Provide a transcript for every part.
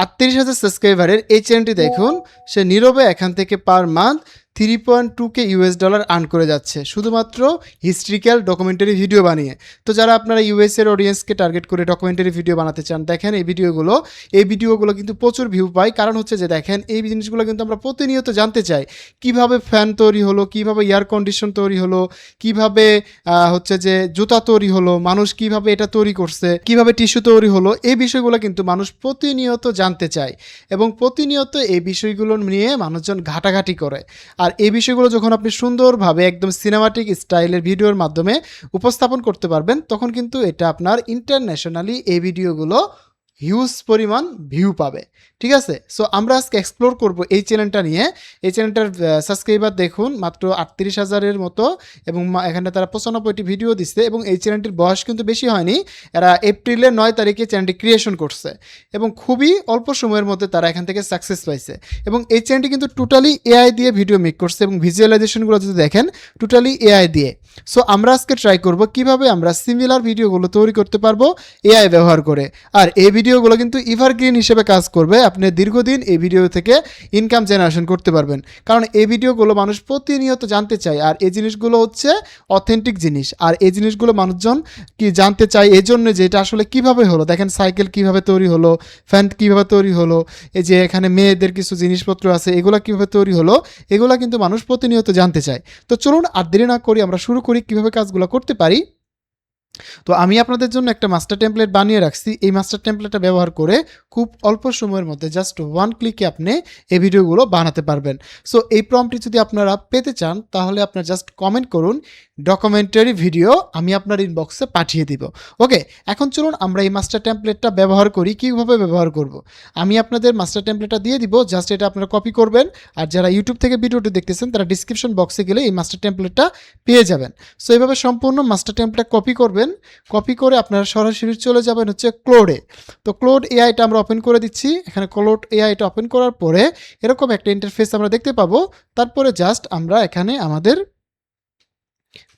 38,000 সাবস্ক্রাইবারের এই চ্যানেলটি দেখুন, সে নীরবে এখান থেকে per month 3.2K US dollar earn করে যাচ্ছে শুধুমাত্র হিস্ট্রিক্যাল ডকুমেন্টারি ভিডিও বানিয়ে। তো যারা আপনারা ইউএসের অডিয়েন্সকে টার্গেট করে ডকুমেন্টারি ভিডিও বানাতে চান, দেখেন এই ভিডিওগুলো কিন্তু প্রচুর ভিউ পায়। কারণ হচ্ছে যে দেখেন এই জিনিসগুলো কিন্তু আমরা প্রতিনিয়ত জানতে চাই, কিভাবে ফ্যান তৈরি হলো, কিভাবে এয়ার কন্ডিশন তৈরি হলো, কিভাবে হচ্ছে যে জুতা তৈরি হলো, মানুষ কিভাবে এটা তৈরি করছে, কিভাবে টিস্যু তৈরি হলো, এই বিষয়গুলো কিন্তু মানুষ প্রতিনিয়ত জানতে চায় এবং প্রতিনিয়ত এই বিষয়গুলো নিয়ে মানুষজন ঘাটাঘাটি করে। আর এই বিষয়গুলো যখন আপনি সুন্দরভাবে একদম সিনেমাটিক স্টাইলের ভিডিওর মাধ্যমে উপস্থাপন করতে পারবেন, তখন কিন্তু এটা আপনার ইন্টারন্যাশনালি এই ভিডিওগুলো হিউজ পরিমাণ ভিউ পাবে। ঠিক আছে, সো আমরা আজকে এক্সপ্লোর করব এই চ্যানেলটা নিয়ে। এই চ্যানেলটার সাবস্ক্রাইবার দেখুন মাত্র 38,000-এর মতো, এবং এখানে তারা 95টি ভিডিও দিচ্ছে, এবং এই চ্যানেলটির বয়স কিন্তু বেশি হয়নি। এরা এপ্রিলের 9 তারিখে চ্যানেলটি ক্রিয়েশন করছে এবং খুবই অল্প সময়ের মধ্যে তারা এখান থেকে সাকসেস পাইছে। এবং এই চ্যানেলটি কিন্তু টোটালি এআই দিয়ে ভিডিও মেক করছে, এবং ভিজুয়ালাইজেশনগুলো যদি দেখেন টোটালি এআই দিয়ে। সো আমরা আজকে ট্রাই করব কিভাবে আমরা সিমিলার ভিডিওগুলো তৈরি করতে পারবো এআই ব্যবহার করে। আর এই ভিডিওগুলো কিন্তু এভারগ্রিন হিসেবে কাজ করবে, আপনি দীর্ঘদিন এই ভিডিও থেকে ইনকাম জেনারেশন করতে পারবেন, কারণ এই ভিডিওগুলো মানুষ প্রতিনিয়ত জানতে চায়। আর এই জিনিসগুলো হচ্ছে অথেন্টিক জিনিস, আর এই জিনিসগুলো মানুষজন কি জানতে চায় এই জন্য যে এটা আসলে কিভাবে হলো। দেখেন সাইকেল কিভাবে তৈরি হলো, ফ্যান কিভাবে তৈরি হলো, এই যে এখানে মেয়েদের কিছু জিনিসপত্র আছে এগুলো কিভাবে তৈরি হলো, এগুলো কিন্তু মানুষ প্রতিনিয়ত জানতে চায়। তো চলুন আর দেরি না করি আমরা শুরু করি কিভাবে কাজগুলো করতে পারি। তো আমি আপনাদের জন্য একটা মাস্টার টেমপ্লেট বানিয়ে রাখছি। এই মাস্টার টেমপ্লেটটা ব্যবহার করে খুব অল্প সময়ের মধ্যে জাস্ট 1 ক্লিকে আপনি এই ভিডিওগুলো বানাতে পারবেন। সো এই প্রম্পটটি যদি আপনারা পেতে চান তাহলে আপনার জাস্ট কমেন্ট করুন ডকুমেন্টারি ভিডিও, আমি আপনার ইনবক্সে পাঠিয়ে দিব। ওকে, এখন চলুন আমরা এই মাস্টার টেমপ্লেটটা ব্যবহার করি। কীভাবে ব্যবহার করব আমি আপনাদের মাস্টার টেমপ্লেটটা দিয়ে দিব, জাস্ট এটা আপনারা কপি করবেন। আর যারা ইউটিউব থেকে ভিডিওটি দেখতেছেন তারা ডিসক্রিপশন বক্সে গেলে এই মাস্টার টেমপ্লেটটা পেয়ে যাবেন। সো এইভাবে সম্পূর্ণ মাস্টার টেমপ্লেট কপি করবেন। কপি করে আপনারা সরাসরি চলে যাবেন হচ্ছে ক্লোডে। তো ক্লোড এআইটা আমরা ওপেন করে দিচ্ছি। এখানে ক্লোড এআইটা ওপেন করার পরে এরকম একটা ইন্টারফেস আমরা দেখতে পাবো। তারপরে জাস্ট আমরা এখানে আমাদের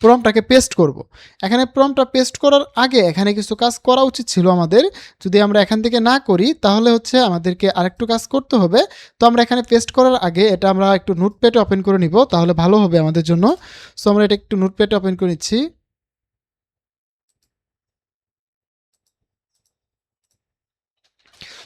প্রম্পটটাকে পেস্ট করব। এখানে প্রম্পটটা পেস্ট করার আগে এখানে কিছু কাজ করা উচিত ছিল আমাদের। যদি আমরা এখান থেকে না করি তাহলে হচ্ছে আমাদেরকে আরেকটু কাজ করতে হবে। তো আমরা এখানে পেস্ট করার আগে এটা আমরা একটু নোটপ্যাডে ওপেন করে নিব, তাহলে ভালো হবে আমাদের জন্য। সো আমরা এটা একটু নোটপ্যাডে ওপেন করে নিচ্ছি।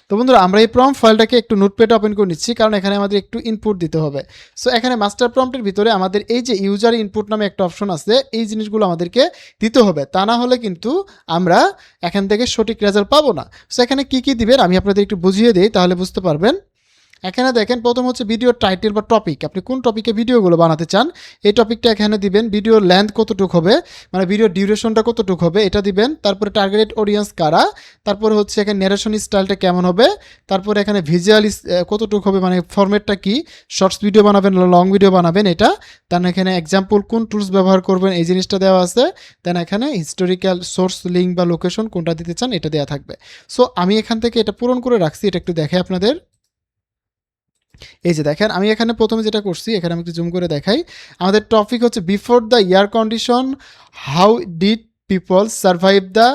তো বন্ধুরা আমরা এই প্রম্পট ফাইলটাকে একটু নোটপ্যাডে ওপেন করে নিচ্ছি, কারণ এখানে আমাদের একটু ইনপুট দিতে হবে। সো এখানে মাস্টার প্রম্পটের ভিতরে আমাদের এই যে ইউজার ইনপুট নামে একটা অপশন আছে, এই জিনিসগুলো আমাদেরকে দিতে হবে, তা না হলে কিন্তু আমরা এখান থেকে সঠিক রেজাল্ট পাবো না। সো এখানে কী কী দিবেন আমি আপনাদের একটু বুঝিয়ে দিই, তাহলে বুঝতে পারবেন। এখানে দেখেন প্রথম হচ্ছে ভিডিও টাইটেল বা টপিক, আপনি কোন টপিকে ভিডিওগুলো বানাতে চান এই টপিকটা এখানে দিবেন। ভিডিওর লেন্থ কতটুকু হবে, মানে ভিডিও ডিউরেশনটা কতটুকু হবে এটা দিবেন। তারপরে টার্গেটেড অডিয়েন্স কারা, তারপরে হচ্ছে এখানে ন্যারেশন স্টাইলটা কেমন হবে, তারপরে এখানে ভিজুয়াল কতটুকু হবে, মানে ফরম্যাটটা কি, শর্টস ভিডিও বানাবেন লং ভিডিও বানাবেন এটা। তার এখানে এক্সাম্পল কোন টুলস ব্যবহার করবেন এই জিনিসটা দেওয়া আছে। দেন এখানে হিস্টোরিক্যাল সোর্স লিঙ্ক বা লোকেশন কোনটা দিতে চান এটা দেওয়া থাকবে। সো আমি এখান থেকে এটা পূরণ করে রাখছি, এটা একটু দেখে আপনাদের। এই যে দেখেন আমি এখানে প্রথমে যেটা করছি, এখানে আমি একটু জুম করে দেখাই। আমাদের টপিক হচ্ছে before the air condition how did people survive the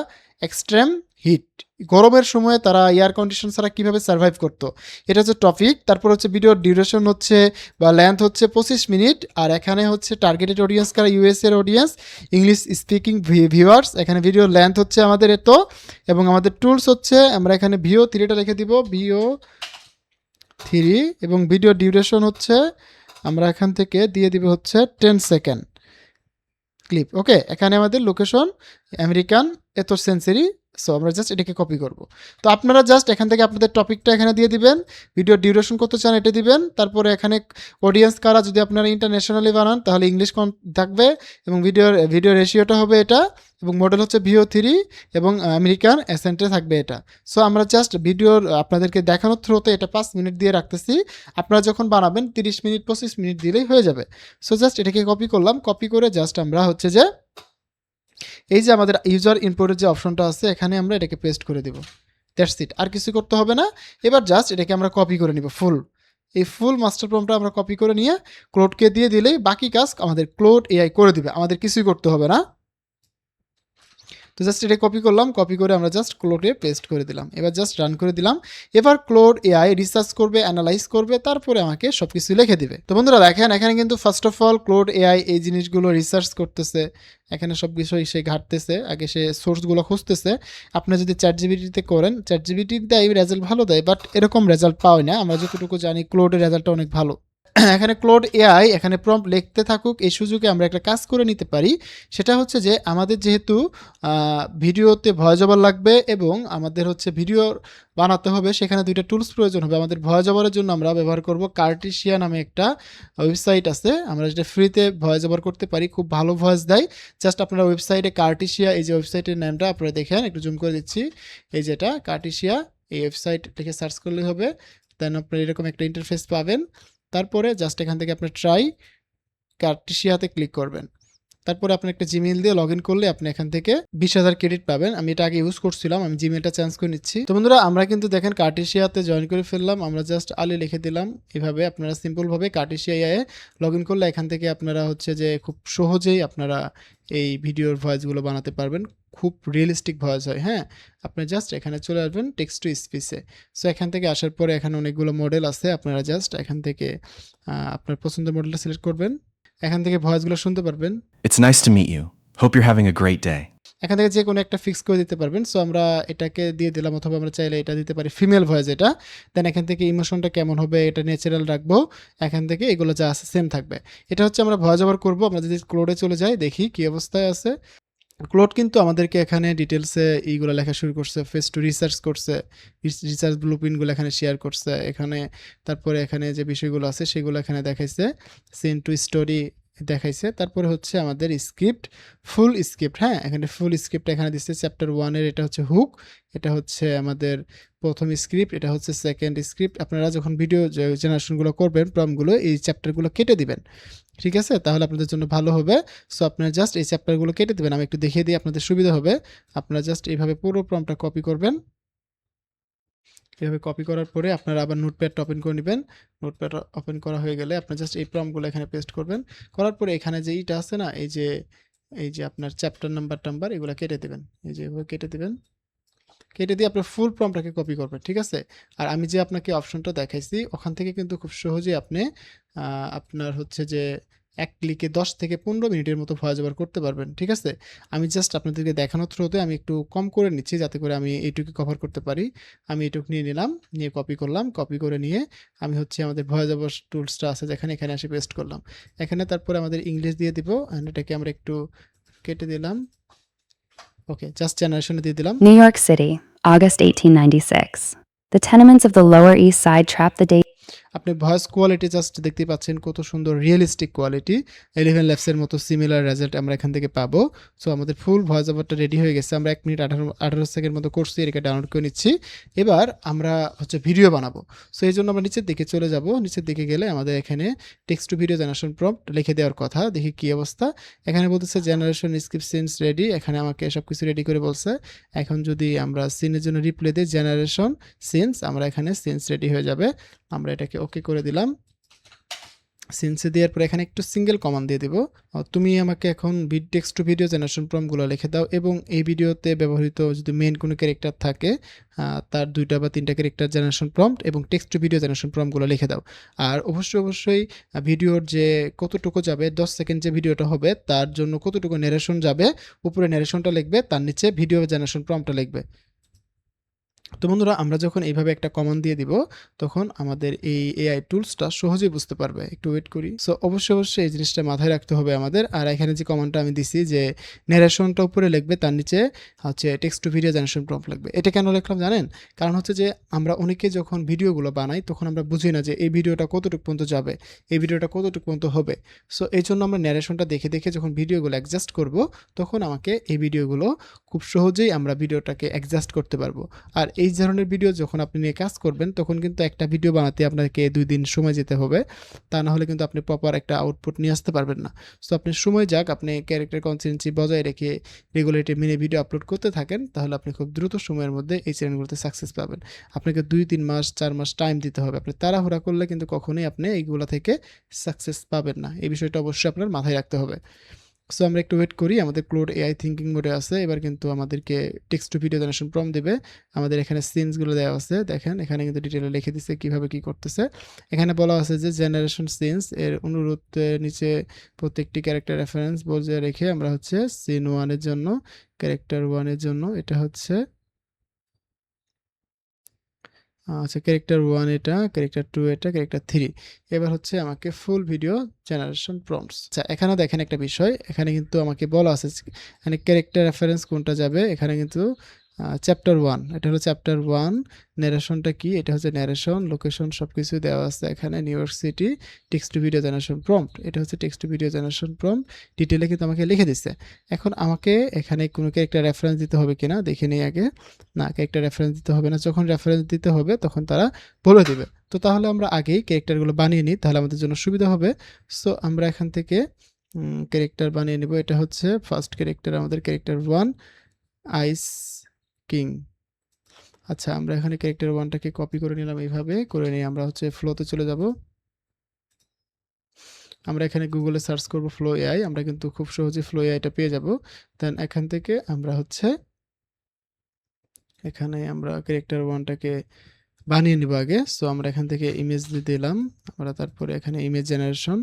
extreme heat, গরমের সময় তারা এয়ার কন্ডিশন ছাড়া কীভাবে সার্ভাইভ করতো, এটা হচ্ছে টপিক। তারপর হচ্ছে ভিডিওর ডিউরেশন হচ্ছে বা লেন্থ হচ্ছে 25 মিনিট। আর এখানে হচ্ছে টার্গেটেড অডিয়েন্স কারা, ইউএসের অডিয়েন্স, ইংলিশ স্পিকিং ভিউয়ার্স। এখানে ভিডিওর লেন্থ হচ্ছে আমাদের এত, এবং আমাদের টুলস হচ্ছে আমরা এখানে VO3টা রেখে দিব, VO3, এবং ভিডিও ডিউরেশন হচ্ছে আমরা এখান থেকে দিয়ে দিব হচ্ছে 10 সেকেন্ড ক্লিপ। ওকে, এখানে আমাদের লোকেশন আমেরিকান এত সেঞ্চুরি। সো আমরা জাস্ট এটাকে কপি করব। তো আপনারা জাস্ট এখান থেকে আপনাদের টপিকটা এখানে দিয়ে দিবেন, ভিডিও ডিউরেশন কত চান এটা দিবেন। তারপরে এখানে অডিয়েন্স কারা, যদি আপনারা ইন্টারন্যাশনালি বানান তাহলে ইংলিশ থাকবে, এবং ভিডিও রেশিওটা হবে এটা, এবং মডেল হচ্ছে VO3, এবং আমেরিকান অ্যাসেন্টে থাকবে এটা। সো আমরা জাস্ট ভিডিওর আপনাদেরকে দেখানোর থ্রুতে এটা 5 মিনিট দিয়ে রাখতেছি। আপনারা যখন বানাবেন 30 মিনিট 25 মিনিট দিলেই হয়ে যাবে। সো জাস্ট এটাকে কপি করলাম, কপি করে জাস্ট আমরা হচ্ছে যে এই যে আমাদের ইউজার ইনপুটের যে অপশনটা আছে এখানে আমরা এটাকে পেস্ট করে দেব। দ্যাটস ইট, আর কিছু করতে হবে না। এবার জাস্ট এটাকে আমরা কপি করে নিব ফুল। এই ফুল মাস্টার প্রম্পটটা আমরা কপি করে নিয়ে ক্লোডকে দিয়ে দিলেই বাকি কাজ আমাদের ক্লোড এআই করে দিবে, আমাদের কিছুই করতে হবে না। তো জাস্ট এটা কপি করলাম, কপি করে আমরা জাস্ট ক্লোডে পেস্ট করে দিলাম। এবার জাস্ট রান করে দিলাম। এবার ক্লোড এআই রিসার্চ করবে, অ্যানালাইজ করবে, তারপরে আমাকে সব কিছু লিখে দিবে। তো বন্ধুরা দেখেন এখানে কিন্তু first of all clot AI এই জিনিসগুলো রিসার্চ করতেছে, এখানে সব বিষয় সে ঘাটতেছে, আগে সে সোর্সগুলো খুঁজতেছে। আপনি যদি চ্যাট জিপিটিতে করেন, চ্যাট জিপিটি দেয় রেজাল্ট ভালো দেয়, বাট এরকম রেজাল্ট পাওয়া না। আমরা যতটুকু জানি ক্লোডের রেজাল্টটা অনেক ভালো। এখানে ক্লোড এআই এখানে প্রম্পট লিখতে থাকুক, এই সুযোগে আমরা একটা কাজ করে নিতে পারি। সেটা হচ্ছে যে আমাদের যেহেতু ভিডিওতে ভয়েস ওভার লাগবে এবং আমাদের হচ্ছে ভিডিও বানাতে হবে, সেখানে দুইটা টুলস প্রয়োজন হবে। আমাদের ভয়েস ওভারের জন্য আমরা ব্যবহার করব কার্টেশিয়া নামে একটা ওয়েবসাইট আছে, আমরা যেটা ফ্রিতে ভয়েস ওভার করতে পারি, খুব ভালো ভয়েস দেয়। জাস্ট আপনারা ওয়েবসাইটে কার্টেশিয়া, এই যে ওয়েবসাইটের নামটা আপনারা দেখেন, একটু জুম করে দিচ্ছি, এই যেটা কার্টেশিয়া, এই ওয়েবসাইট লিখে সার্চ করলে হবে। দেন আপনারা এরকম একটা ইন্টারফেস পাবেন। তারপরে জাস্ট এখান থেকে আপনার ট্রাই কার্টেশিয়াতে ক্লিক করবেন। তারপরে আপনি একটা জিমেইল দিয়ে লগ ইন করলে আপনি এখান থেকে 20,000 ক্রেডিট পাবেন। আমি এটা আগে ইউজ করছিলাম, আমি জিমেইলটা চেঞ্জ করে নিচ্ছি। তো বন্ধুরা আমরা কিন্তু দেখেন কার্টেশিয়াতে জয়েন করে ফেললাম, আমরা জাস্ট আলি লিখে দিলাম। এভাবে আপনারা সিম্পলভাবে কার্টেশিয়া এ লগ ইন করলে এখান থেকে আপনারা হচ্ছে যে খুব সহজেই আপনারা এই ভিডিওর ভয়েসগুলো বানাতে পারবেন। খুব রিয়েলিস্টিক ভয়েস হয়, হ্যাঁ। আপনি জাস্ট এখানে চলে আসবেন টেক্সট টু স্পিচে। সো এখান থেকে আসার পরে এখানে অনেকগুলো মডেল আছে, আপনারা জাস্ট এখান থেকে আপনার পছন্দের মডেলটা সিলেক্ট করবেন, এখান থেকে ভয়েসগুলো শুনতে পারবেন। It's nice to meet you. Hope you're having a great day. এখান থেকে যে কোনো একটা ফিক্স করে দিতে পারবেন। সো আমরা এটাকে দিয়ে দিলাম, অথবা আমরা চাইলে এটা দিতে পারি ফিমেল ভয়েস এটা। দেন এখান থেকে ইমোশনটা কেমন হবে এটা ন্যাচারাল রাখবো। এখান থেকে এগুলো যা আছে সেম থাকবে। এটা হচ্ছে আমরা ভয়েস ওভার করবো। আমরা যদি ক্লোডে চলে যাই, দেখি কী অবস্থায় আছে। ক্লোড কিন্তু আমাদেরকে এখানে ডিটেলসে এইগুলো লেখা শুরু করছে, ফেস টু রিসার্চ করছে, রিসার্চ ব্লুপ্রিন্টগুলো এখানে শেয়ার করছে এখানে। তারপরে এখানে যে বিষয়গুলো আছে সেগুলো এখানে দেখাইছে, সিন টু স্টোরি দেখাইছে। তারপরে হচ্ছে আমাদের স্ক্রিপ্ট, ফুল স্ক্রিপ্ট, হ্যাঁ এখানে ফুল স্ক্রিপ্ট এখানে দিচ্ছে। চ্যাপ্টার 1-এর এটা হচ্ছে হুক, এটা হচ্ছে আমাদের প্রথম স্ক্রিপ্ট, এটা হচ্ছে সেকেন্ড স্ক্রিপ্ট। আপনারা যখন ভিডিও জেনারেশনগুলো করবেন প্রম্পটগুলো, এই চ্যাপ্টারগুলো কেটে দিবেন, ঠিক আছে, তাহলে আপনাদের জন্য ভালো হবে। সো আপনারা জাস্ট এই চ্যাপ্টারগুলো কেটে দেবেন, আমি একটু দেখিয়ে দিই আপনাদের সুবিধা হবে। আপনারা জাস্ট এইভাবে পুরো প্রম্পটটা কপি করবেন। এভাবে কপি করার পরে আপনারা আবার নোটপ্যাডটা ওপেন করে নেবেন। নোটপ্যাড ওপেন করা হয়ে গেলে আপনারা জাস্ট এই প্রম্পটগুলো এখানে পেস্ট করবেন। করার পরে এখানে যে এইটা আছে না, এই যে আপনার চ্যাপ্টার নাম্বার এগুলো কেটে দেবেন, এই যে এভাবে কেটে দেবেন। কেটে দিয়ে আপনার ফুল প্রম্পটটাকে কপি করবেন, ঠিক আছে। আর আমি যে আপনাকে অপশনটা দেখাইছি ওখান থেকে কিন্তু খুব সহজেই আপনি আপনার হচ্ছে যে এক ক্লিকে 10 থেকে 15 মিনিটের মতো ভয়েস ওভার করতে পারবেন, ঠিক আছে। আমি জাস্ট আপনাদেরকে দেখানোর থ্রুতে আমি একটু কম করে নিচ্ছি, যাতে করে আমি এইটুকু কভার করতে পারি। আমি এইটুকু নিয়ে নিলাম, নিয়ে কপি করলাম, কপি করে নিয়ে আমি হচ্ছে আমাদের ভয়েস ওভার টুলসটা আছে যেখানে, এখানে এসে পেস্ট করলাম। এখানে তারপরে আমাদের ইংলিশ দিয়ে দিব, অ্যান্ড এটাকে আমরা একটু কেটে দিলাম। ওকে, জাস্ট জেনারেশনে দিয়ে দিলাম। New York City, August 1896. The tenements of the Lower East Side trap the day. আপনি ভয়েস কোয়ালিটি জাস্ট দেখতে পাচ্ছেন কত সুন্দর রিয়েলিস্টিক কোয়ালিটি। 11 ল্যাবসের মতো সিমিলার রেজাল্ট আমরা এখান থেকে পাবো। সো আমাদের ফুল ভয়েস ওভারটা রেডি হয়ে গেছে। আমরা 1 মিনিট 18 সেকেন্ড মতো করছি, এটাকে ডাউনলোড করে নিচ্ছি। এবার আমরা হচ্ছে ভিডিও বানাবো। সো এই জন্য আমরা নিচের দিকে চলে যাব। নিচের দিকে গেলে আমাদের এখানে text to video generation prompt লিখে দেওয়ার কথা, দেখি কী অবস্থা। এখানে বলতেছে জেনারেশন স্ক্রিপ্ট সিনস রেডি, এখানে আমাকে সব কিছু রেডি করে বলছে। এখন যদি আমরা সিনের জন্য রিপ্লে দিই জেনারেশন সিনস, আমরা এখানে সিনস রেডি হয়ে যাবে। আমরা এটাকে ওকে করে দিলাম। সিনসে দেওয়ার পরে এখানে একটু সিঙ্গেল কমান্ড দিয়ে দিব, তুমি আমাকে এখন টেক্সট টু ভিডিও জেনারেশন প্রম্পটগুলো লিখে দাও, এবং এই ভিডিওতে ব্যবহৃত যদি মেইন কোনো ক্যারেক্টার থাকে তার 2টা বা 3টা ক্যারেক্টার জেনারেশন প্রম্পট এবং টেক্সট টু ভিডিও জেনারেশন প্রম্পটগুলো লিখে দাও। আর অবশ্যই ভিডিওর যে কতটুকু যাবে, 10 সেকেন্ড যে ভিডিওটা হবে তার জন্য কতটুকু ন্যারেশন যাবে, উপরে ন্যারেশনটা লিখবে, তার নিচে ভিডিও জেনারেশন প্রম্পটটা লিখবে। তো বন্ধুরা আমরা যখন এইভাবে একটা কমান্ড দিয়ে দিব, তখন আমাদের এই এআই টুলসটা সহজেই বুঝতে পারবে। একটু ওয়েট করি। সো অবশ্যই এই জিনিসটা মাথায় রাখতে হবে আমাদের। আর এখানে যে কমান্ডটা আমি দিছি যে ন্যারেশনটা উপরে লিখবে, তার নিচে হচ্ছে text to video generation prompt লিখবে। এটা কেন লিখলাম জানেন? কারণ হচ্ছে যে আমরা অনেকে যখন ভিডিওগুলো বানাই তখন আমরা বুঝি না যে এই ভিডিওটা কতটুকু পর্যন্ত যাবে, এই ভিডিওটা কতটুকু পর্যন্ত হবে। সো এই জন্য আমরা ন্যারেশনটা দেখে দেখে যখন ভিডিওগুলো অ্যাডজাস্ট করব, তখন আমাকে এই ভিডিওগুলো খুব সহজেই আমরা ভিডিওটাকে অ্যাডজাস্ট করতে পারবো। আর এই ধরনের ভিডিও যখন আপনি নিয়ে কাজ করবেন, তখন কিন্তু একটা ভিডিও বানাতে আপনাকে 2 দিন সময় যেতে হবে, তা না হলে কিন্তু আপনি প্রপার একটা আউটপুট নিয়ে আসতে পারবেন না। সো আপনি সময় যাক, আপনি ক্যারেক্টার কনসিস্টেন্সি বজায় রেখে রেগুলারলি মিনে ভিডিও আপলোড করতে থাকেন, তাহলে আপনি খুব দ্রুত সময়ের মধ্যে এই চ্যানেলগুলোতে সাকসেস পাবেন। আপনাকে 2-3 মাস 4 মাস টাইম দিতে হবে। আপনি তাড়াহুড়া করলে কিন্তু কখনোই আপনি এইগুলো থেকে সাকসেস পাবেন না। এই বিষয়টা অবশ্যই আপনার মাথায় রাখতে হবে। সো আমরা একটু ওয়েট করি, আমাদের ক্লোড এআই থিঙ্কিং মোডে আছে। এবার কিন্তু আমাদেরকে text to video generation prompt দেবে। আমাদের এখানে সিনসগুলো দেওয়া আছে, দেখেন এখানে কিন্তু ডিটেলে লিখে দিচ্ছে কীভাবে কী করতেছে। এখানে বলা আছে যে জেনারেশন সিনস এর অনুরোধের নিচে প্রত্যেকটি ক্যারেক্টার রেফারেন্স বজায় রেখে আমরা হচ্ছে সিন 1 এর জন্য, ক্যারেক্টার 1 এর জন্য এটা হচ্ছে আচ্ছা ক্যারেক্টার 1 এটা, ক্যারেক্টার 2 এটা, ক্যারেক্টার 3। এবার হচ্ছে আমাকে ফুল ভিডিও জেনারেশন প্রম্পটস। আচ্ছা এখানে দেখেন একটা বিষয়, এখানে কিন্তু আমাকে বলা আছে এখানে ক্যারেক্টার রেফারেন্স কোনটা যাবে। এখানে কিন্তু চ্যাপ্টার 1, এটা হলো চ্যাপ্টার 1। ন্যারেশনটা কি, এটা হচ্ছে ন্যারেশন, লোকেশন সব কিছুই দেওয়া আছে এখানে। New York city, text to video generation prompt, এটা হচ্ছে text to video generation prompt. ডিটেলে কিন্তু আমাকে লিখে দিচ্ছে। এখন আমাকে এখানে কোনো ক্যারেক্টার রেফারেন্স দিতে হবে কিনা দেখে নিই আগে। না, ক্যারেক্টার রেফারেন্স দিতে হবে না, যখন রেফারেন্স দিতে হবে তখন তারা বলে দিবে। তো তাহলে আমরা আগেই ক্যারেক্টারগুলো বানিয়ে নিই, তাহলে আমাদের জন্য সুবিধা হবে। সো আমরা এখান থেকে ক্যারেক্টার বানিয়ে নেব। এটা হচ্ছে ফার্স্ট ক্যারেক্টার, আমাদের ক্যারেক্টার 1 আইস কিং। আচ্ছা আমরা এখানে ক্যারেক্টার 1টাকে কপি করে নিলাম, এইভাবে করে নিয়ে আমরা হচ্ছে ফ্লোতে চলে যাব। আমরা এখানে গুগলে সার্চ করব ফ্লো এআই, আমরা কিন্তু খুব সহজে ফ্লো এআইটা পেয়ে যাব। দেন এখান থেকে আমরা হচ্ছে এখানে আমরা ক্যারেক্টার 1টাকে বানিয়ে নিব আগে। সো আমরা এখান থেকে ইমেজ দিয়ে দিলাম, আমরা তারপরে এখানে ইমেজ জেনারেশন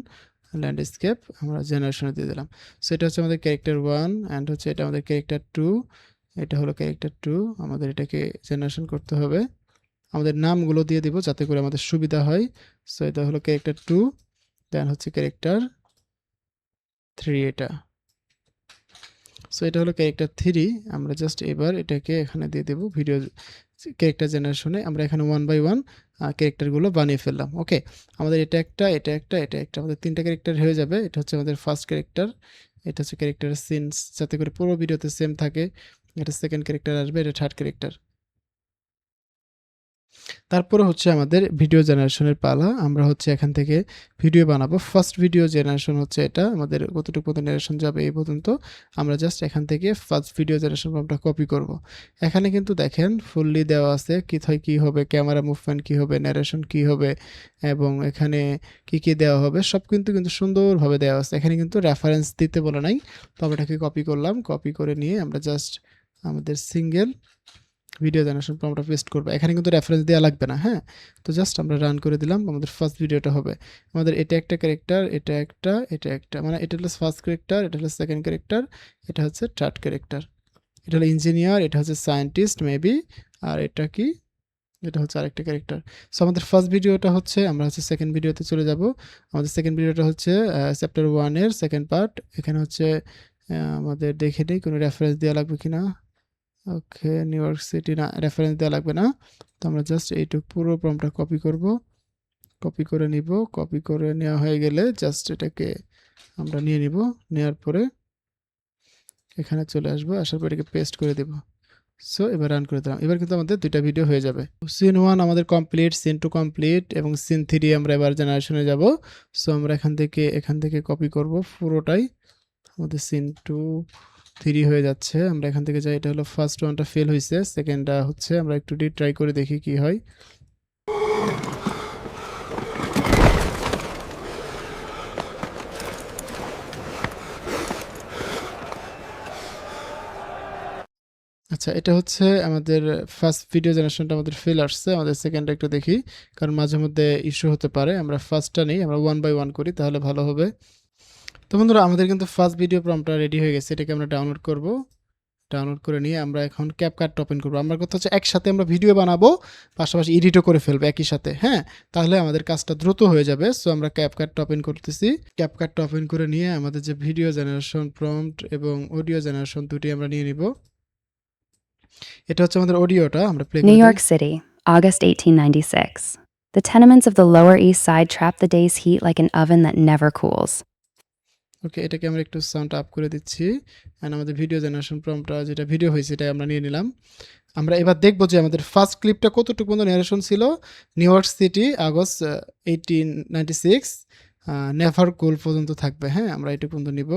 ল্যান্ডস্কেপ আমরা জেনারেশনে দিয়ে দিলাম। সো এটা হচ্ছে আমাদের ক্যারেক্টার 1 অ্যান্ড হচ্ছে এটা আমাদের ক্যারেক্টার 2, এটা হলো ক্যারেক্টার 2। আমাদের এটাকে জেনারেশন করতে হবে, আমাদের নামগুলো দিয়ে দিব যাতে করে আমাদের সুবিধা হয়। সো এটা হলো ক্যারেক্টার 2, দেন হচ্ছে ক্যারেক্টার 3 এটা। সো এটা হলো ক্যারেক্টার 3। আমরা জাস্ট এবার এটাকে এখানে দিয়ে দেব ভিডিও ক্যারেক্টার জেনারেশনে। আমরা এখানে 1 বাই 1 ক্যারেক্টারগুলো বানিয়ে ফেললাম। ওকে, আমাদের এটা একটা, এটা একটা, এটা একটা, আমাদের 3টা ক্যারেক্টার হয়ে যাবে। এটা হচ্ছে আমাদের ফার্স্ট ক্যারেক্টার, এটা হচ্ছে ক্যারেক্টার সিনস, যাতে করে পুরো ভিডিওতে সেম থাকে। এটা সেকেন্ড ক্যারেক্টার আসবে, এটা থার্ড ক্যারেক্টার। তারপরে হচ্ছে আমাদের ভিডিও জেনারেশনের পালা। আমরা হচ্ছে এখান থেকে ভিডিও বানাবো। ফার্স্ট ভিডিও জেনারেশন হচ্ছে এটা, আমাদের কতটুকু পর্যন্ত ন্যারেশন যাবে এই পর্যন্ত। আমরা জাস্ট এখান থেকে ফার্স্ট ভিডিও জেনারেশন ফর্মটা কপি করব। এখানে কিন্তু দেখেন ফুললি দেওয়া আছে কোথায় কী হবে, ক্যামেরা মুভমেন্ট কী হবে, ন্যারেশন কী হবে এবং এখানে কী দেওয়া হবে সব কিন্তু সুন্দরভাবে দেওয়া আছে। এখানে কিন্তু রেফারেন্স দিতে বলে নাই, তো আমরা এটাকে কপি করলাম। কপি করে নিয়ে আমরা জাস্ট আমাদের সিঙ্গেল ভিডিও জেনারেশন প্রম্পটটা পেস্ট করব। এখানে কিন্তু রেফারেন্স দেওয়া লাগবে না, হ্যাঁ। তো জাস্ট আমরা রান করে দিলাম, আমাদের ফার্স্ট ভিডিওটা হবে। আমাদের এটা একটা ক্যারেক্টার, এটা একটা, এটা একটা, মানে এটা হলো ফার্স্ট ক্যারেক্টার, এটা হলো সেকেন্ড ক্যারেক্টার, এটা হচ্ছে থার্ড ক্যারেক্টার। এটা হলো ইঞ্জিনিয়ার, এটা হচ্ছে সায়েন্টিস্ট মেবি, আর এটা কি, এটা হচ্ছে আরেকটা ক্যারেক্টার। সো আমাদের ফার্স্ট ভিডিওটা হচ্ছে, আমরা হচ্ছে সেকেন্ড ভিডিওতে চলে যাব। আমাদের সেকেন্ড ভিডিওটা হচ্ছে চ্যাপ্টার 1 এর সেকেন্ড পার্ট। এখানে হচ্ছে আমাদের দেখে নেই কোনো রেফারেন্স দেওয়া লাগবে কিনা। ওকে, নিউ ইয়র্ক সিটি, না রেফারেন্স দেওয়া লাগবে না। তো আমরা জাস্ট এইটুকু পুরো প্রম্পটটা কপি করব, কপি করে নিব। কপি করে নেওয়া হয়ে গেলে জাস্ট এটাকে আমরা নিয়ে নিব, নেওয়ার পরে এখানে চলে আসবো, আসার পর এটাকে পেস্ট করে দেব। সো এবার রান করে দিলাম। এবার কিন্তু আমাদের 2টা ভিডিও হয়ে যাবে। সিন 1 আমাদের কমপ্লিট, সিন 2 কমপ্লিট এবং সিন 3 আমরা এবার জেনারেশনে যাব। সো আমরা এখান থেকে কপি করব পুরোটাই। আমাদের সিন 2 3 হয়ে যাচ্ছে। আমরা এখান থেকে যাই, এটা হলো ফার্স্ট ওয়ানটা ফেল হয়েছে, সেকেন্ডটা হচ্ছে, আমরা একটু ট্রাই করে দেখি কি হয়। আচ্ছা এটা হচ্ছে আমাদের ফার্স্ট ভিডিও জেনারেশনটা আমাদের ফেল আসছে। আমাদের সেকেন্ডটা একটু দেখি, কারণ মাঝে মধ্যে ইস্যু হতে পারে। আমরা ফার্স্টটা নেই, আমরা 1 বাই 1 করি, তাহলে ভালো হবে। তো বন্ধুরা আমাদের কিন্তু ফার্স্ট ভিডিও প্রম্পটটা রেডি হয়ে গেছে। এটাকে আমরা ডাউনলোড করব। ডাউনলোড করে নিয়ে আমরা এখন ক্যাপকাট ওপেন করবো। আমার কথা হচ্ছে একসাথে আমরা ভিডিও বানাবো, পাশাপাশি এডিটও করে ফেলবো একই সাথে, হ্যাঁ। তাহলে আমাদের কাজটা দ্রুত হয়ে যাবে। সো আমরা ক্যাপকাট ওপেন করতেছি। ক্যাপকাট ওপেন করে নিয়ে আমাদের যে ভিডিও জেনারেশন প্রম্পট এবং অডিও জেনারেশন দুটি আমরা নিয়ে নিব। এটা হচ্ছে আমাদের অডিওটা, আমরা play New York City, August 1896. The tenements of the Lower East Side trap the day's heat like an oven that never cools. ওকে, এটাকে আমরা একটু সাউন্ড আপ করে দিচ্ছি। অ্যান্ড আমাদের ভিডিও জেনারেশন প্রম্পটটা যেটা ভিডিও হয়েছে এটা আমরা নিয়ে নিলাম। আমরা এবার দেখবো যে আমাদের ফার্স্ট ক্লিপটা কতটুকু পর্যন্ত ন্যারেশন ছিল। New York City August 1896 never cool পর্যন্ত থাকবে, হ্যাঁ। আমরা এটুকু পর্যন্ত নিব,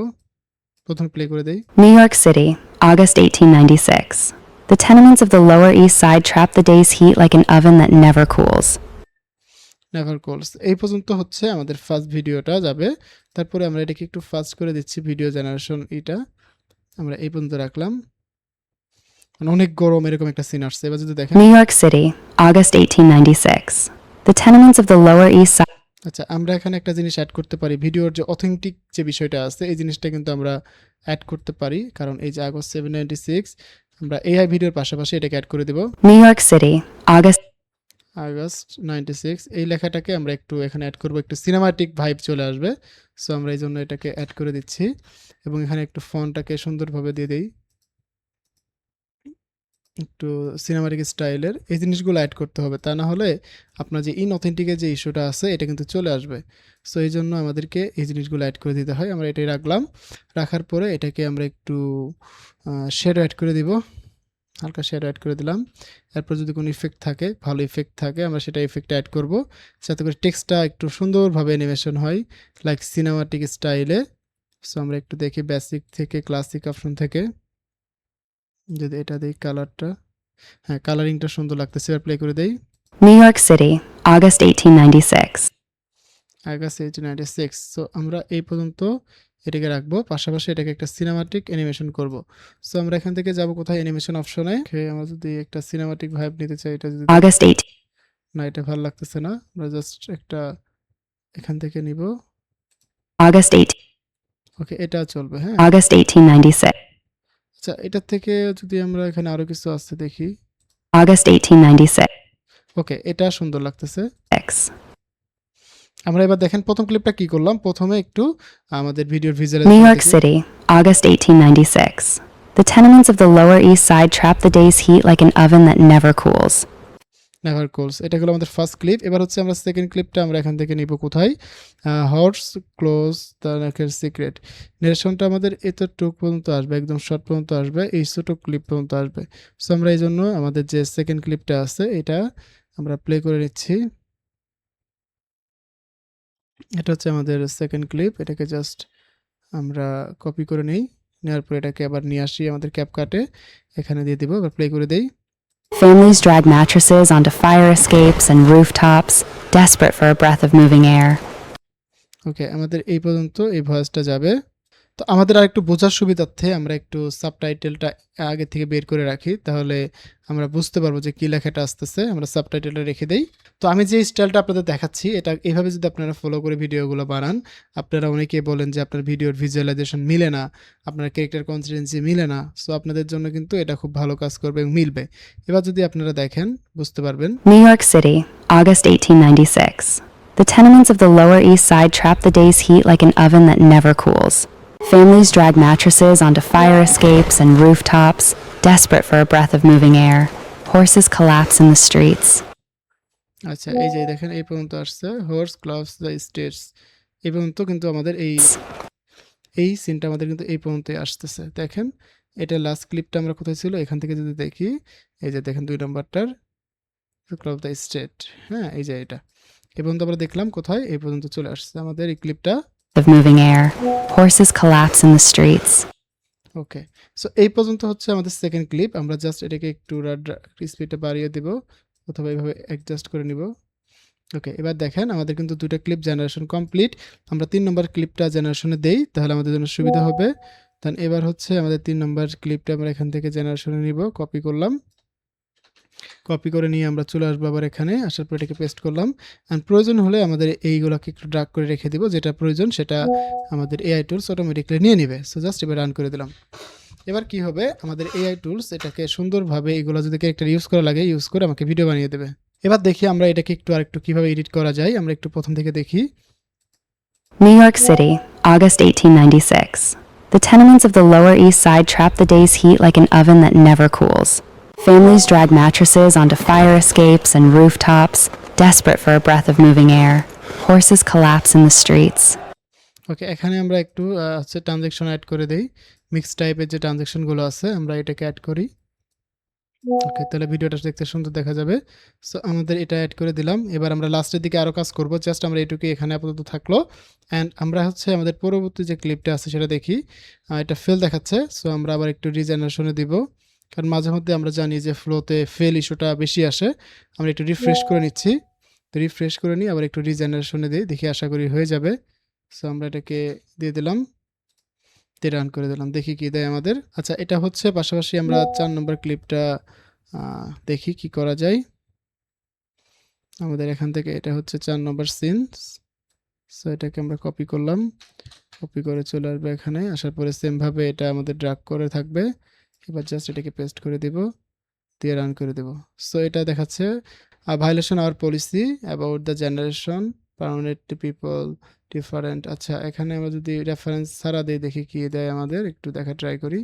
প্রথম প্লে করে দেই। New York City, August 1896. The tenements of the Lower East Side trap the day's heat like an oven that never cools. Never কলস। এই পর্যন্ত হচ্ছে আমাদের ফার্স্ট ভিডিওটা যাবে। তারপরে আমরা এটাকে একটু ফাস্ট করে দিচ্ছি ভিডিও জেনারেশন এটা আমরা এই পর্যন্ত রাখলাম। মানে অনেক গরম এরকম একটা সিন আসছে। এবার যদি দেখেন New York City, August 1896. The tenements of the Lower East Side. আচ্ছা, আমরা এখানে একটা জিনিস অ্যাড করতে পারি। ভিডিওর যে অথেন্টিক যে বিষয়টা আছে এই জিনিসটা কিন্তু আমরা অ্যাড করতে পারি, কারণ এই যে আগস্ট 796 আমরা এআই ভিডিওর পাশাপাশি এটাকে অ্যাড করে দেব। New York City, August. August 96 এই লেখাটাকে আমরা একটু এখানে অ্যাড করব, একটু সিনেমাটিক ভাইব চলে আসবে। সো আমরা এই জন্য এটাকে অ্যাড করে দিচ্ছি এবং এখানে একটু ফন্টটাকে সুন্দরভাবে দিয়ে দেই, একটু সিনেমাটিক স্টাইলের। এই জিনিসগুলো অ্যাড করতে হবে, তা না হলে আপনার যে ইনঅথেন্টিকের যে ইস্যুটা আছে এটা কিন্তু চলে আসবে। সো এই জন্য আমাদেরকে এই জিনিসগুলো অ্যাড করে দিতে হয়। আমরা এটাই রাখলাম। রাখার পরে এটাকে আমরা একটু শেডো অ্যাড করে দিব, হালকা শেডো অ্যাড করে দিলাম। এরপর যদি কোনো ইফেক্ট থাকে, ভালো ইফেক্ট থাকে, আমরা সেটা ইফেক্টটা অ্যাড করব যাতে করে টেক্সটটা একটু সুন্দরভাবে অ্যানিমেশন হয় লাইক সিনেমাটিক স্টাইলে। সো আমরা একটু দেখি বেসিক থেকে ক্লাসিক অপশন থেকে, যদি এটা দিই কালারটা, হ্যাঁ কালারিংটা সুন্দর লাগতেছে। এবার প্লে করে দেই। New York City, August 1896. August 1896। So আমরা এই পর্যন্ত এটাকে রাখবো, পাশাপাশি এটাকে একটা সিনেমাটিক অ্যানিমেশন করব। সো আমরা এখান থেকে যাব কোথায়, অ্যানিমেশন অপশনে। আমরা যদি একটা সিনেমাটিক ভাইব নিতে চাই, এটা যদি August 18. না এটা ভালো লাগতেছে না, আমরা জাস্ট একটা এখান থেকে নিব। August 18. ওকে, এটা চলবে। হ্যাঁ, August 1896. আচ্ছা, এটার থেকে যদি আমরা এখানে আরো কিছু আছে দেখি। August 1896. ওকে, এটা সুন্দর লাগতেছে। আমরা এবার দেখেন প্রথম ক্লিপটা কি করলাম। প্রথমে একটু আমাদের ভিডিওর New visualisation York City, August 1896. The tenements of the Lower East Side trap the day's heat like an oven that never cools. Never cools. এটা হলো আমাদের ফার্স্ট ক্লিপ। এবার হচ্ছে আমরা সেকেন্ড ক্লিপটা আমরা এখান থেকে নিব কোথায়, হর্স ক্লোজ দ্য নেকের সিক্রেট। নেরেশনটা আমাদের এতটুকু পর্যন্ত আসবে, একদম শর্ট পর্যন্ত আসবে, এই ছোট ক্লিপ পর্যন্ত আসবে। সো আমরা এই জন্য আমাদের যে সেকেন্ড ক্লিপটা আছে এটা আমরা প্লে করে নিচ্ছি। এটা হচ্ছে আমাদের সেকেন্ড ক্লিপ। এটাকে জাস্ট আমরা কপি করে নিই, নেওয়ার পর এটাকে আবার নিয়ে আসি আমাদের ক্যাপকাটে, এখানে দিয়ে দিব। আবার প্লে করে দেই। Families drag mattresses onto fire escapes and rooftops, desperate for a breath of moving air. ওকে, আমাদের এই পর্যন্ত এই ভয়েসটা যাবে। তো আমাদের আরেকটু বোঝার সুবিধার্থে আমরা একটু সাবটাইটেলটা আগে থেকে বের করে রাখি, তাহলে আমরা বুঝতে পারবো যে কী লেখাটা আসতেছে। আমরা সাবটাইটেলটা রেখে দেই। তো আমি যে স্টাইলটা আপনাদের দেখাচ্ছি এটা এইভাবে যদি আপনারা ফলো করে ভিডিওগুলো বানান, আপনারা অনেকেই বলেন যে আপনার ভিডিওর ভিজুয়ালাইজেশন মিলে না, আপনার ক্যারেক্টার কনসিস্টেন্সি মিলে না। সো আপনাদের জন্য কিন্তু এটা খুব ভালো কাজ করবে এবং মিলবে। এবার যদি আপনারা দেখেন বুঝতে পারবেন। New York City, August 1896. The tenements of the Lower East Side trap the day's heat like an oven that never cools. Families drag mattresses onto fire escapes and rooftops, desperate for a breath of moving air. Horses collapse in the streets. আচ্ছা, এই যে দেখেন এই পর্যন্ত আসছে, horse clubs the states. এই পর্যন্ত কিন্তু আমাদের এই সিনটা আমাদের কিন্তু এই পর্যন্তই আসতেছে। দেখেন এটা লাস্ট ক্লিপটা আমরা কোথায় ছিল, এখান থেকে যদি দেখি, এই যে দেখেন 2 নম্বরটার ক্লাব দ্য স্টেট। হ্যাঁ, এই যে এটা এই পর্যন্ত আমরা দেখলাম কোথায়, এই পর্যন্ত চলে আসছে আমাদের এই ক্লিপটা। Of moving air. Horses collapse in the streets. Okay, so এই পর্যন্ত হচ্ছে আমাদের সেকেন্ড ক্লিপ। আমরা জাস্ট এটাকে একটু স্পিডটা বাড়িয়ে দিব অথবা এইভাবে অ্যাডজাস্ট করে নিব। ওকে, এবার দেখেন আমাদের কিন্তু 2টা ক্লিপ জেনারেশন কমপ্লিট। আমরা 3 নম্বর ক্লিপটা জেনারেশনে দেই, তাহলে আমাদের জন্য সুবিধা হবে। দেন এবার হচ্ছে আমাদের 3 নম্বর ক্লিপটা আমরা এখান থেকে জেনারেশনে নিব, কপি করলাম। কপি করে নিয়ে আমরা চলে আসবো আবার এখানে, আসার পর এটাকে পেস্ট করলাম। অ্যান্ড প্রয়োজন হলে আমাদের এইগুলোকে একটু ড্রাগ করে রেখে দিব, যেটা প্রয়োজন সেটা আমাদের এআই টুলস অটোমেটিকলি নিয়ে নেবে। সো জাস্ট এবার রান করে দিলাম। এবার কি হবে, আমাদের এআই টুলস এটাকে সুন্দরভাবে এগুলো যদি ক্যারেক্টার ইউজ করা লাগে ইউজ করে আমাকে ভিডিও বানিয়ে দেবে। এবার দেখি আমরা এটাকে একটু আরেকটু কিভাবে এডিট করা যায়, আমরা একটু প্রথম থেকে দেখি। New York City, August 1896. The tenements of the Lower East Side trap the day's heat like an oven that never cools. Families drag mattresses onto fire escapes and rooftops, desperate for a breath of moving air. Horses collapse in the streets. ওকে, এখানে আমরা একটু হচ্ছে transaction add করে দেই। Mix টাইপের যে ট্রানজ্যাকশনগুলো আছে আমরা এটাকে অ্যাড করি। ওকে, তাহলে ভিডিওটা দেখতে সুন্দর দেখা যাবে। সো আমাদের এটা অ্যাড করে দিলাম। এবার আমরা লাস্টের দিকে আরও কাজ করব, জাস্ট আমরা এটুকুই এখানে আপাতত থাকলো। অ্যান্ড আমরা হচ্ছে আমাদের পরবর্তী যে ক্লিপটা আছে সেটা দেখি। এটা ফেল দেখাচ্ছে, সো আমরা আবার একটু রিজেনারেশনে দিব, কারণ মাঝে মধ্যে আমরা জানি যে ফ্লোতে ফেল ইস্যুটা বেশি আসে। আমরা একটু রিফ্রেশ করে নিচ্ছি। তো রিফ্রেশ করে নিই, আবার একটু রিজেনারেশনে দিই, দেখি আশা করি হয়ে যাবে। সো আমরা এটাকে দিয়ে দিলাম, দিয়ে রান করে দিলাম, দেখি কি দেয় আমাদের। আচ্ছা, এটা হচ্ছে পাশাপাশি আমরা 4 নম্বর ক্লিপটা দেখি কি করা যায়। আমাদের এখান থেকে এটা হচ্ছে 4 নম্বর সিন। সো এটাকে আমরা কপি করলাম, কপি করে চলে আসবে এখানে, আসার পরে সেমভাবে এটা আমাদের ড্র্যাগ করে থাকবে। এবার জাস্ট এটাকে পেস্ট করে দেব, দিয়ে রান করে দেব। সো এটা দেখাচ্ছে violation hour policy about the generation permanent people different. আচ্ছা, এখানে আমরা যদি রেফারেন্স ছাড়া দিয়ে দেখি কি দেয় আমাদের, একটু দেখা ট্রাই করি।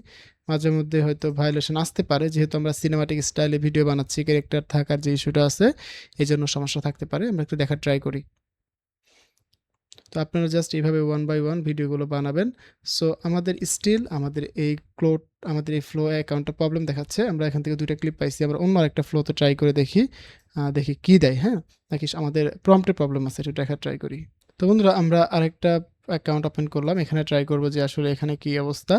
মাঝে মধ্যে হয়তো ভায়োলেশন আসতে পারে, যেহেতু আমরা সিনেমাটিক স্টাইলে ভিডিও বানাচ্ছি, ক্যারেক্টার থাকার যে ইস্যুটা আছে এই জন্য সমস্যা থাকতে পারে। আমরা একটু দেখা ট্রাই করি। তো আপনারা জাস্ট এইভাবে 1 বাই 1 ভিডিওগুলো বানাবেন। সো আমাদের স্টিল আমাদের এই আমাদের এই ফ্লো অ্যাকাউন্টটা প্রবলেম দেখাচ্ছে। আমরা এখান থেকে 2টা ক্লিপ পাইছি, আমরা অন্য আরেকটা ফ্লোতে ট্রাই করে দেখি, দেখি কি দেয়, হ্যাঁ? নাকি আমাদের প্রম্পটে প্রবলেম আছে, এটা দেখা ট্রাই করি। তো বন্ধুরা, আমরা আরেকটা অ্যাকাউন্ট ওপেন করলাম, এখানে ট্রাই করব যে আসলে এখানে কি অবস্থা।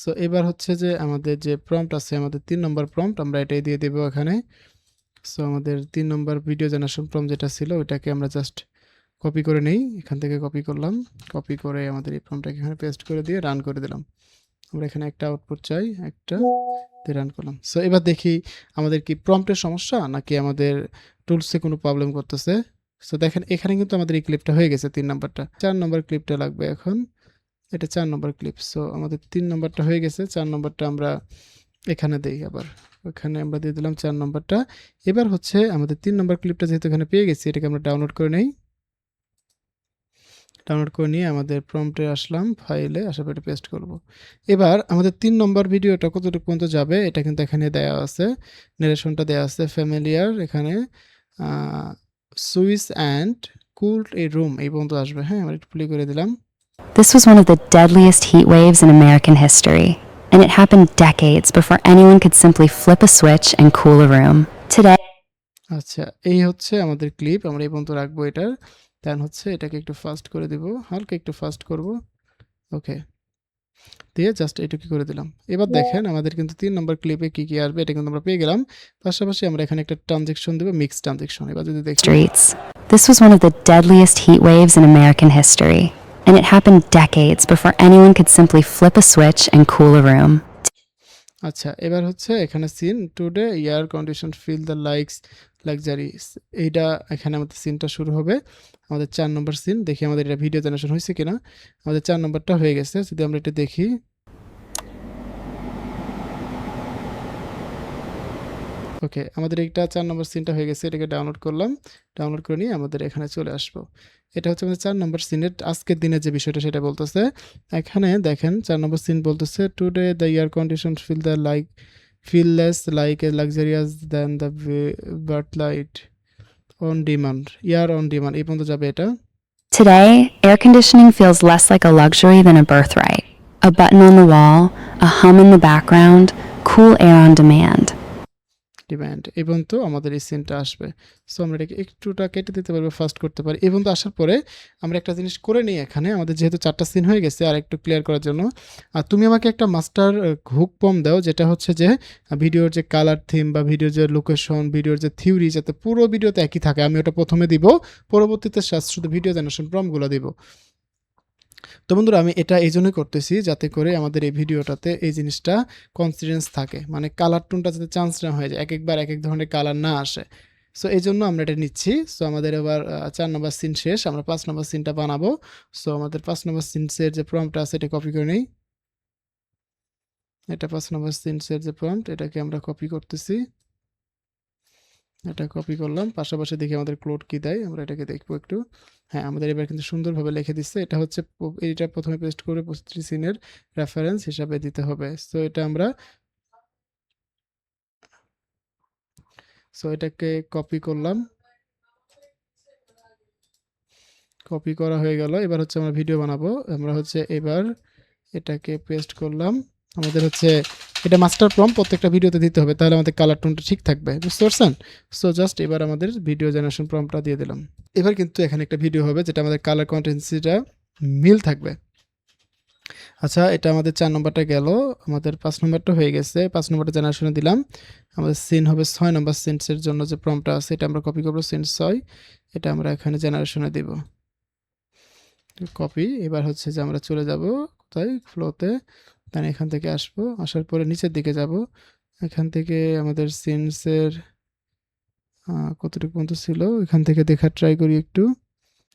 সো এবার হচ্ছে যে আমাদের যে প্রম্পট আছে, আমাদের 3 নম্বর প্রম্পট, আমরা এটাই দিয়ে দেবো এখানে। সো আমাদের 3 নম্বর ভিডিও জেনারেশন প্রম্পট যেটা ছিল ওইটাকে আমরা জাস্ট কপি করে নেই, এখান থেকে কপি করলাম, কপি করে আমাদের এই প্রম্পটটাকে এখানে পেস্ট করে দিয়ে রান করে দিলাম। আমরা এখানে একটা আউটপুট চাই, একটা দিয়ে রান করলাম। সো এবার দেখি আমাদের কি প্রম্পটের সমস্যা নাকি আমাদের টুলসে কোনো প্রবলেম করতেছে। সো দেখেন এখানে কিন্তু আমাদের এই ক্লিপটা হয়ে গেছে, 3 নম্বরটা। 4 নম্বর ক্লিপটা লাগবে এখন, এটা 4 নম্বর ক্লিপ। সো আমাদের 3 নম্বরটা হয়ে গেছে, 4 নম্বরটা আমরা এখানে দেই, আবার ওখানে আমরা দিয়ে দিলাম 4 নম্বরটা। এবার হচ্ছে আমাদের 3 নম্বর ক্লিপটা যেহেতু এখানে পেয়ে গেছি, এটাকে আমরা ডাউনলোড করে নেই। ডাউনলোড করে নিয়ে আমাদের প্রম্পটে আসলাম, ফাইলে আসার পরে পেস্ট করব। এবার আমাদের 3 নম্বর ভিডিওটা কতটুকু পর্যন্ত যাবে এটা কিন্তু এখানে দেওয়া আছে, নারেশনটা দেওয়া আছে, ফ্যামিলিয়ার এখানে Swiss and cooled A room এই পর্যন্ত আসবে, হ্যাঁ? আমরা একটু প্লে করে দিলাম। This was one of the deadliest heat waves in American history, and it happened decades before anyone could simply flip a switch and cool a room. Today, আচ্ছা, এই হচ্ছে আমাদের ক্লিপ, আমরা এই পর্যন্ত রাখবো এটার। দেন হচ্ছে এটাকে একটু ফাস্ট করে দিব, হালকা একটু ফাস্ট করব, ওকে, দিয়ে জাস্ট এটুকু করে দিলাম। এবার দেখেন আমাদের কিন্তু 3 নম্বর ক্লিপে কি কি আসবে এটা কিন্তু আমরা পেয়ে গেলাম। পাশাপাশি আমরা এখানে একটা ট্রানজেকশন দেব, মিক্স ট্রানজেকশন। এবার যদি দেখি, streets. This was one of the deadliest heat waves in American history, and it happened decades before anyone could simply flip a switch and cool a room. আচ্ছা, এবার হচ্ছে এখানে scene today air condition feel the luxuries, এইটা এখানে আমাদের সিনটা শুরু হবে। আমাদের 4 নম্বর সিন, দেখি আমাদের এটা ভিডিও জেনারেশন হয়েছে কিনা। আমাদের 4 নম্বরটা হয়ে গেছে, যদি আমরা এটা দেখি, ওকে, আমাদের এইটা 4 নম্বর সিনটা হয়ে গেছে। এটাকে ডাউনলোড করলাম, ডাউনলোড করে নিয়ে আমাদের এখানে চলে আসবো। এটা হচ্ছে আমাদের 4 নম্বর সিনের আজকের দিনের যে বিষয়টা সেটা বলতেছে। এখানে দেখেন 4 নম্বর সিন বলতেছে today the air condition feel less like a luxurious than the birthlight on demand, ear on demand এই পর্যন্ত যাবে এটা। Today, air conditioning feels less like a luxury than a birthright. A button on the wall, a hum in the background, cool air on demand. Demand এবং তো আমাদের এই সিনটা আসবে। সো আমরা এটাকে একটুটা কেটে দিতে পারবো, ফাস্ট করতে পারি। এবং তো আসার পরে আমরা একটা জিনিস করে নিই এখানে, আমাদের যেহেতু 4টা সিন হয়ে গেছে, আর একটু ক্লিয়ার করার জন্য তুমি আমাকে একটা মাস্টার হুক পম দাও, যেটা হচ্ছে যে ভিডিওর যে কালার থিম বা ভিডিওর যে লোকেশন, ভিডিওর যে থিওরি, যাতে পুরো ভিডিওতে একই থাকে। আমি ওটা প্রথমে দিব, পরবর্তীতে শুধু ভিডিও জেনারেশন প্রম্পটগুলো দিব। তো বন্ধুরা, আমি এটা এই জন্যই করতেছি যাতে করে আমাদের এই ভিডিওটাতে এই জিনিসটা কনসিডেন্স থাকে, মানে কালার টোনটা যাতে চান্স না হয়ে যায়, এক একবার এক এক ধরনের কালার না আসে। সো এই জন্য আমরা এটা নিচ্ছি। সো আমাদের এবার 4 নম্বর সিন শেষ, আমরা 5 নম্বর সিনটা বানাবো। সো আমাদের 5 নম্বর সিনসের যে প্রম্পটটা আছে এটা কপি করে নেই। এটা 5 নম্বর সিনসের যে প্রম্পট, এটাকে আমরা কপি করতেছি, এটা কপি করলাম। পাশাপাশি দেখি আমাদের ক্লোড কি দেয়, আমরা এটাকে দেখবো একটু। হ্যাঁ, আমাদের এবার কিন্তু সুন্দরভাবে লিখে দিচ্ছে। এটা হচ্ছে এইটা প্রথমে পেস্ট করে প্রতিটি সিনের রেফারেন্স হিসাবে দিতে হবে। সো এটা আমরা এটাকে কপি করলাম, কপি করা হয়ে গেল। এবার হচ্ছে আমরা ভিডিও বানাবো, আমরা হচ্ছে এবার এটাকে পেস্ট করলাম। আমাদের হচ্ছে এটা মাস্টার প্রম্পট প্রত্যেকটা ভিডিওতে দিতে হবে, তাহলে আমাদের কালার টোনটা ঠিক থাকবে, বুঝতে পারছেন? সো জাস্ট এবার আমাদের ভিডিও জেনারেশন প্রম্পটটা দিয়ে দিলাম। এবার কিন্তু এখানে একটা ভিডিও হবে যেটা আমাদের কালার কন্টেন্সিটা মিল থাকবে। আচ্ছা, এটা আমাদের 4 নম্বরটা গেল, আমাদের 5 নম্বরটা হয়ে গেছে। 5 নম্বরটা জেনারেশনে দিলাম। আমাদের সিন হবে 6 নম্বর সিনসের জন্য যে প্রম্পটটা আছে এটা আমরা কপি করবো, সিন 6। এটা আমরা এখানে জেনারেশনে দেব, কপি। এবার হচ্ছে যে আমরা চলে যাব কোথায়, ফ্লোতে, দেন এখান থেকে আসবো, আসার পরে নিচের দিকে যাব, এখান থেকে আমাদের সিনসের কতটুকু পর্যন্ত ছিল এখান থেকে দেখার ট্রাই করি একটু।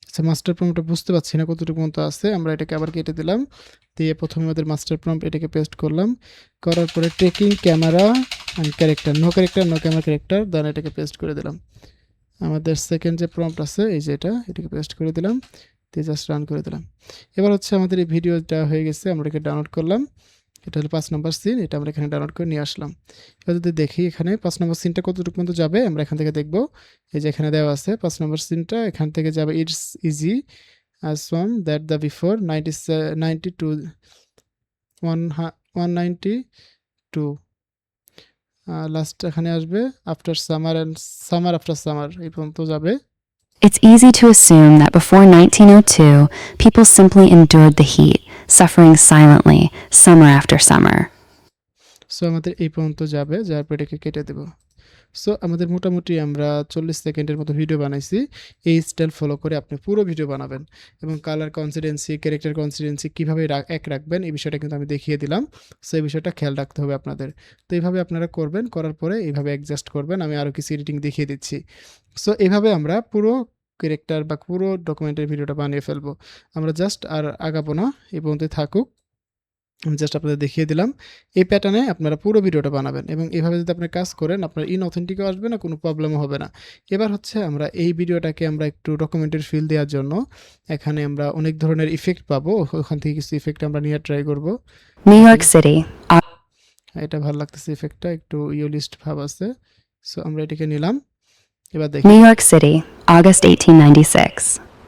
আচ্ছা, মাস্টার প্রম্পটটা বুঝতে পারছি না কতটুকু পর্যন্ত আছে, আমরা এটাকে আবার কেটে দিলাম, দিয়ে প্রথমে আমাদের মাস্টার প্রম্পট এটাকে পেস্ট করলাম, করার পরে tracking camera and character, no camera character, then এটাকে পেস্ট করে দিলাম। আমাদের সেকেন্ড যে প্রম্পট আছে এই যে এটাকে পেস্ট করে দিলাম, দিয়ে জাস্ট রান করে দিলাম। এবার হচ্ছে আমাদের এই ভিডিওটা হয়ে গেছে, আমরা এটাকে ডাউনলোড করলাম। এটা হলো 5 নম্বর সিন, এটা আমরা এখানে ডাউনলোড করে নিয়ে আসলাম। এবার যদি দেখি এখানে 5 নম্বর সিনটা কতটুকু পর্যন্ত যাবে আমরা এখান থেকে দেখব। এই যে এখানে দেওয়া আছে 5 নম্বর সিনটা এখান থেকে যাবে, it's easy as one that the before 92 192 last এখানে আসবে, after summer and summer after summer এই পর্যন্ত যাবে। It's easy to assume that before 1902, people simply endured the heat, suffering silently, summer after summer. So আমাদের এই পর্যন্ত যাবে, যার পর এটাকে কেটে দেব। সো আমাদের মোটামুটি আমরা 40 সেকেন্ডের মতো ভিডিও বানাইছি। এই স্টাইল ফলো করে আপনি পুরো ভিডিও বানাবেন, এবং কালার কনসিস্টেন্সি, ক্যারেক্টার কনসিস্টেন্সি কীভাবে এক রাখবেন এই বিষয়টা কিন্তু আমি দেখিয়ে দিলাম। সো এই বিষয়টা খেয়াল রাখতে হবে আপনাদের। তো এইভাবে আপনারা করবেন, করার পরে এইভাবে অ্যাডজাস্ট করবেন, আমি আরও কিছু এডিটিং দেখিয়ে দিচ্ছি। সো এইভাবে আমরা পুরো ক্যারেক্টার বা পুরো ডকুমেন্টের ভিডিওটা বানিয়ে ফেলবো। আমরা জাস্ট আর আগাবো না, এই পর্যন্তই থাকুক। আমি জাস্ট আপনাদের দেখিয়ে দিলাম, এই প্যাটার্নে আপনারা পুরো ভিডিওটা বানাবেন, এবং এভাবে যদি আপনি কাজ করেন আপনার ইনঅথেন্টিকও আসবে না, কোনো প্রবলেমও হবে না। এবার হচ্ছে আমরা এই ভিডিওটাকে আমরা একটু ডকুমেন্টারি ফিল দেওয়ার জন্য এখানে আমরা অনেক ধরনের ইফেক্ট পাবো, ওখান থেকে কিছু ইফেক্ট আমরা নিয়ে ট্রাই করব। New York City, এটা ভালো লাগতেছে, ইফেক্টটা একটু ইউলিস্ট ভাব আছে। সো আমরা এটাকে নিলাম। এবার দেখি New York City, August 1896.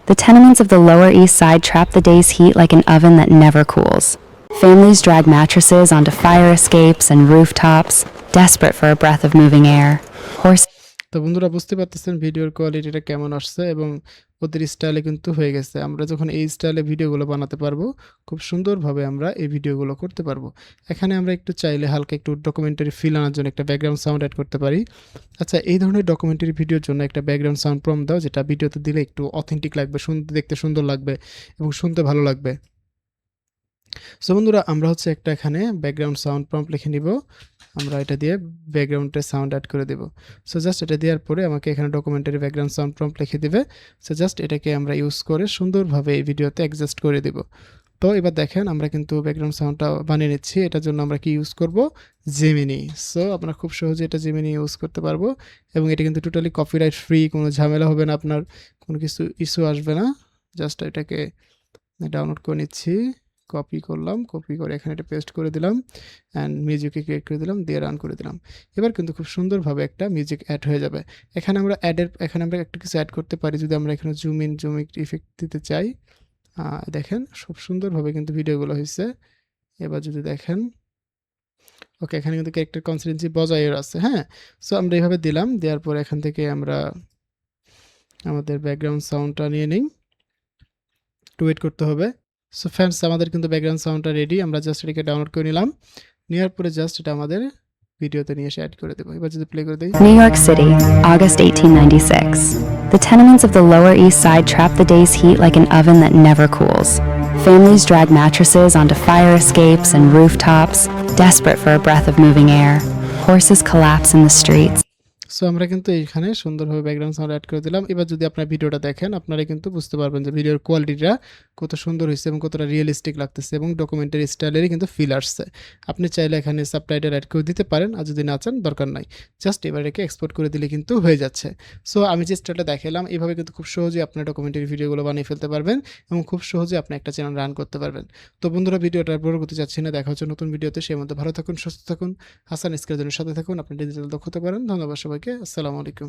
The tenements of the Lower East Side trap the day's heat like an oven that never cools. Families drag mattresses onto fire escapes and rooftops, desperate for a breath of moving air. Horses তো বন্ধুরা বুঝতে পারতেছেন ভিডিওর কোয়ালিটিটা কেমন আসছে, এবং ওদের স্টাইলে কিন্তু হয়ে গেছে। আমরা যখন এই স্টাইলে ভিডিওগুলো বানাতে পারবো, খুব সুন্দরভাবে আমরা এই ভিডিওগুলো করতে পারবো। এখানে আমরা একটু চাইলে হালকা একটু ডকুমেন্টারি ফিল আনার জন্য একটা ব্যাকগ্রাউন্ড সাউন্ড অ্যাড করতে পারি। আচ্ছা, এই ধরনের ডকুমেন্টারি ভিডিওর জন্য একটা ব্যাকগ্রাউন্ড সাউন্ড প্রম্পট দাও, যেটা ভিডিওতে দিলে একটু অথেন্টিক লাগবে, দেখতে সুন্দর লাগবে এবং শুনতে ভালো লাগবে। সো বন্ধুরা আমরা হচ্ছে একটা এখানে ব্যাকগ্রাউন্ড সাউন্ড প্রম্পট লিখে নিব, আমরা এটা দিয়ে ব্যাকগ্রাউন্ডের সাউন্ড অ্যাড করে দেব। সো জাস্ট এটা দেওয়ার পরে আমাকে এখানে ডকুমেন্টারি ব্যাকগ্রাউন্ড সাউন্ড প্রম্পট লিখে দিবে। সো জাস্ট এটাকে আমরা ইউজ করে সুন্দরভাবে এই ভিডিওতে অ্যাডজাস্ট করে দেব। তো এবার দেখেন আমরা কিন্তু ব্যাকগ্রাউন্ড সাউন্ডটা বানিয়ে নিচ্ছি। এটার জন্য আমরা কি ইউজ করব, জেমিনি। সো আমরা খুব সহজে এটা জেমিনি ইউজ করতে পারবো, এবং এটা কিন্তু টোটালি কপিরাইট ফ্রি, কোনো ঝামেলা হবে না, আপনার কোনো কিছু ইস্যু আসবে না। জাস্ট এটাকে ডাউনলোড করে নিচ্ছি, কপি করলাম, কপি করে এখানে এটা পেস্ট করে দিলাম, অ্যান্ড মিউজিকে ক্রিয়েট করে দিলাম, দিয়ে রান করে দিলাম। এবার কিন্তু খুব সুন্দরভাবে একটা মিউজিক অ্যাড হয়ে যাবে। এখানে আমরা এখানে আমরা একটা কিছু অ্যাড করতে পারি, যদি আমরা এখানে জুম ইফেক্ট দিতে চাই। দেখেন খুব সুন্দরভাবে কিন্তু ভিডিওগুলো হয়েছে। এবার যদি দেখেন, ওকে, এখানে কিন্তু ক্যারেক্টার কনসিস্টেন্সি বজায় আছে। হ্যাঁ, সো আমরা এইভাবে দিলাম, দেওয়ার পর এখান থেকে আমরা আমাদের ব্যাকগ্রাউন্ড সাউন্ডটা নিয়ে নিই, একটু ওয়েট করতে হবে। সো ফ্রেন্ডস, আমাদের কিন্তু ব্যাকগ্রাউন্ড সাউন্ডটা রেডি, আমরা জাস্ট এটাকে ডাউনলোড করে নিলাম, নেওয়ার পরে জাস্ট এটা আমাদের ভিডিওতে নিয়ে এসে অ্যাড করে দেবো। এবার যদি প্লে করে দিই, New York City, August 1896. The tenements of the Lower East Side trap the day's heat like an oven that never cools. Families drag mattresses onto fire escapes and rooftops, desperate for a breath of moving air. Horses collapse in the streets. So আমরা কিন্তু এইখানে সুন্দরভাবে background sound add করে দিলাম। এবার যদি আপনার ভিডিওটা দেখেন, আপনারা কিন্তু বুঝতে পারবেন যে ভিডিওর কোয়ালিটিটা কত সুন্দর হয়েছে এবং কতটা রিয়েলিস্টিক লাগতেছে, এবং ডকুমেন্টারি স্টাইলেরই কিন্তু ফিল আসছে। আপনি চাইলে এখানে সাবটাইটেল অ্যাড করে দিতে পারেন, আর যদি না চান দরকার নাই, জাস্ট এবার একে এক্সপোর্ট করে দিলে কিন্তু হয়ে যাচ্ছে। সো আমি যে স্টাইলটা দেখালাম, এইভাবে কিন্তু খুব সহজে আপনার ডকুমেন্টারি ভিডিওগুলো বানিয়ে ফেলতে পারবেন, এবং খুব সহজে আপনি একটা চ্যানেল রান করতে পারবেন। তো বন্ধুরা, ভিডিওটা বড় করতে চাচ্ছি না, দেখা হচ্ছে নতুন ভিডিওতে। সেই মধ্যে ভালো থাকুন, সুস্থ থাকুন, হাসান স্ক্রিনের সাথে থাকুন, আপনি ডিজিটাল দক্ষ হতে পারেন। ধন্যবাদ সবাইকে, আসসালামু আলাইকুম।